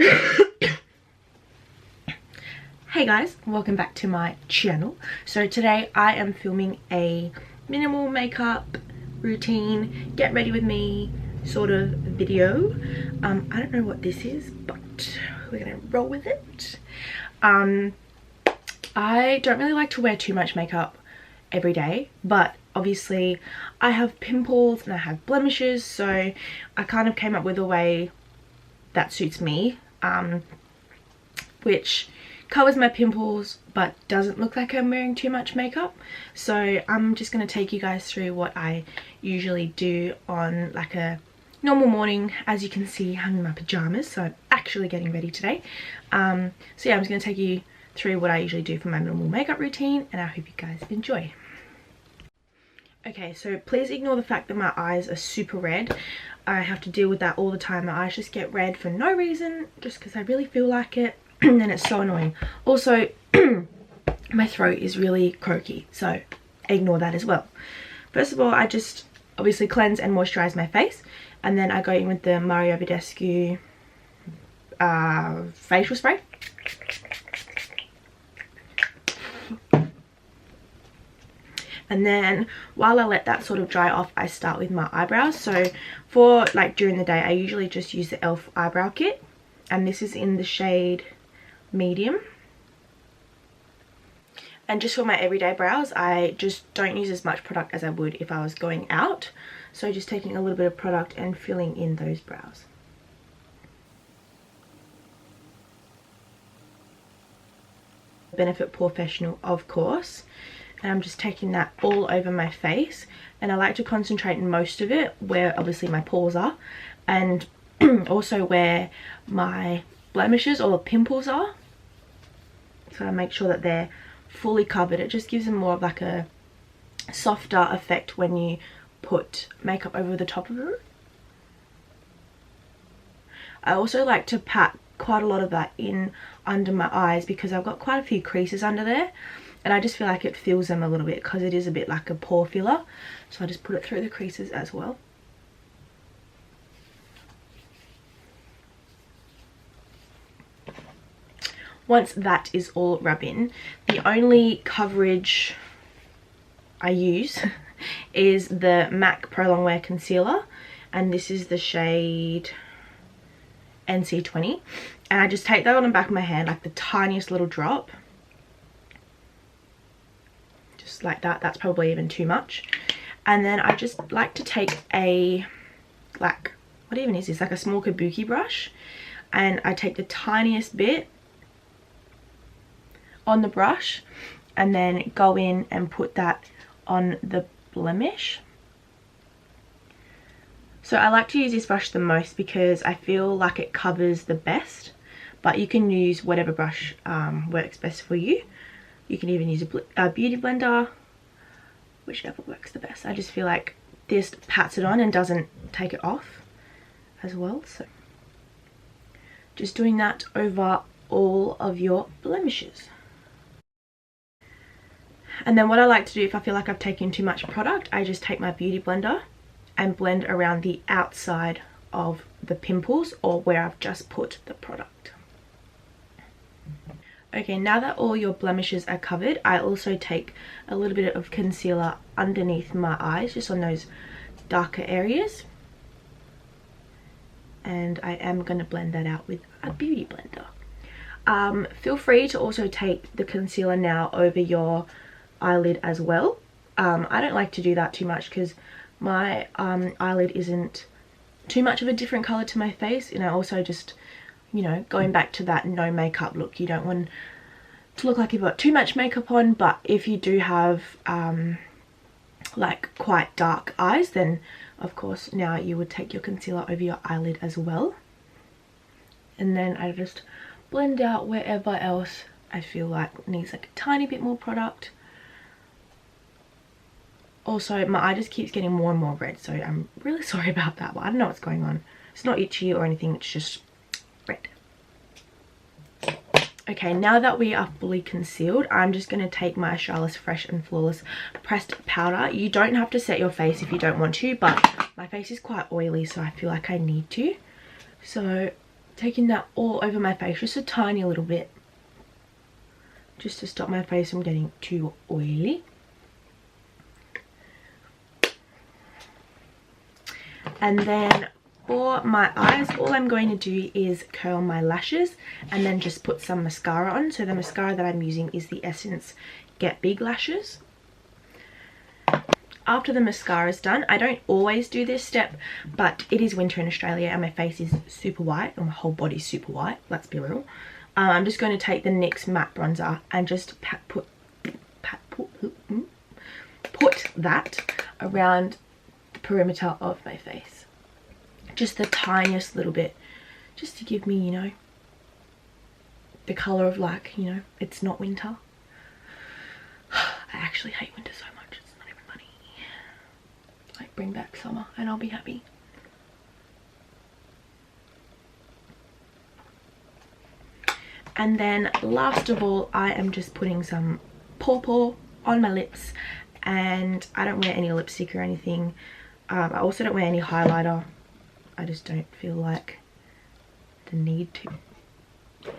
Hey guys, welcome back to my channel. So today I am filming a minimal makeup routine, get ready with me sort of video. I don't know what this is, but we're gonna roll with it. I don't really like to wear too much makeup every day, but obviously I have pimples and I have blemishes, so I kind of came up with a way that suits me, which covers my pimples but doesn't look like I'm wearing too much makeup. So I'm just going to take you guys through what I usually do on like a normal morning. As you can see, I'm in my pajamas, so I'm actually getting ready today. So yeah, I'm just going to take you through what I usually do for my normal makeup routine, and I hope you guys enjoy. Okay, so please ignore the fact that my eyes are super red. I have to deal with that all the time. My eyes just get red for no reason, just because I really feel like it. And it's so annoying. Also, my throat is really croaky, so ignore that as well. First of all, I just obviously cleanse and moisturize my face, and then I go in with the Mario Badescu facial spray. And then while I let that sort of dry off, I start with my eyebrows. So for like during the day, I usually just use the e.l.f. eyebrow kit, and this is in the shade medium. And just for my everyday brows, I just don't use as much product as I would if I was going out. So just taking a little bit of product and filling in those brows. Benefit Professional, of course. And I'm just taking that all over my face, and I like to concentrate most of it where obviously my pores are, and also where my blemishes or pimples are. So I make sure that they're fully covered. It just gives them more of like a softer effect when you put makeup over the top of it. I also like to pat quite a lot of that in under my eyes, because I've got quite a few creases under there, and I just feel like it fills them a little bit because it is a bit like a pore filler. So I just put it through the creases as well. Once that is all rubbed in, the only coverage I use is the MAC Pro Longwear Concealer, and this is the shade NC20. And I just take that on the back of my hand, like the tiniest little drop. Just like that. That's probably even too much. And then I just like to take a, like, what even is this? Like a small kabuki brush. And I take the tiniest bit on the brush and then go in and put that on the blemish. So I like to use this brush the most because I feel like it covers the best, but you can use whatever brush works best for you. You can even use a beauty blender, whichever works the best. I just feel like this pats it on and doesn't take it off as well. So just doing that over all of your blemishes. And then what I like to do if I feel like I've taken too much product, I just take my beauty blender and blend around the outside of the pimples or where I've just put the product. Okay, now that all your blemishes are covered, I also take a little bit of concealer underneath my eyes, just on those darker areas. And I am going to blend that out with a beauty blender. Feel free to also take the concealer now over your eyelid as well. I don't like to do that too much because my eyelid isn't too much of a different color to my face, and I also just, you know, going back to that no makeup look, you don't want to look like you've got too much makeup on. But if you do have like quite dark eyes, then of course now you would take your concealer over your eyelid as well, and then I just blend out wherever else I feel like needs like a tiny bit more product. Also, my eye just keeps getting more and more red, so I'm really sorry about that, but I don't know what's going on. It's not itchy or anything, it's just red. Okay, now that we are fully concealed, I'm just going to take my Charlotte Fresh and Flawless pressed powder. You don't have to set your face if you don't want to, but my face is quite oily, so I feel like I need to. So taking that all over my face, just a tiny little bit, just to stop my face from getting too oily. And then for my eyes, all I'm going to do is curl my lashes and then just put some mascara on. So the mascara that I'm using is the Essence Get Big Lashes. After the mascara is done, I don't always do this step, but it is winter in Australia and my face is super white, or my whole body's super white, let's be real. I'm just going to take the NYX matte bronzer and just put that around the perimeter of my face. Just the tiniest little bit, just to give me, you know, the colour of, like, you know, it's not winter. I actually hate winter so much, it's not even funny. Like, bring back summer and I'll be happy. And then last of all, I am just putting some pawpaw on my lips, and I don't wear any lipstick or anything. I also don't wear any highlighter. I just don't feel like the need to.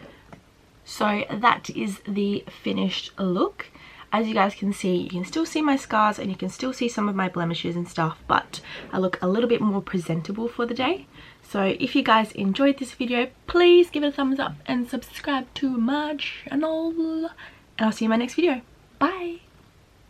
So that is the finished look. As you guys can see, you can still see my scars and you can still see some of my blemishes and stuff, but I look a little bit more presentable for the day. So if you guys enjoyed this video, please give it a thumbs up and subscribe to my channel. And I'll see you in my next video. Bye!